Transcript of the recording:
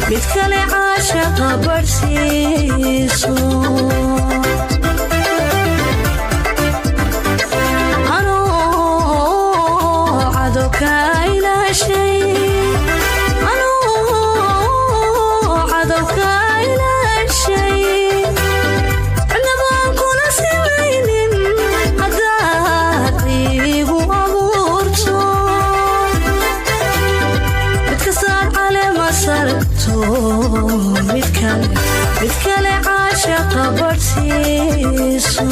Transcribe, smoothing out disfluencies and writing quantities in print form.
midkale caashaqa barsiiso anoo cadowka ilaashay annabaan kula simaynin haddaad iigu abuurto midkastaad caleema sarto midkale caashaqa barsiiso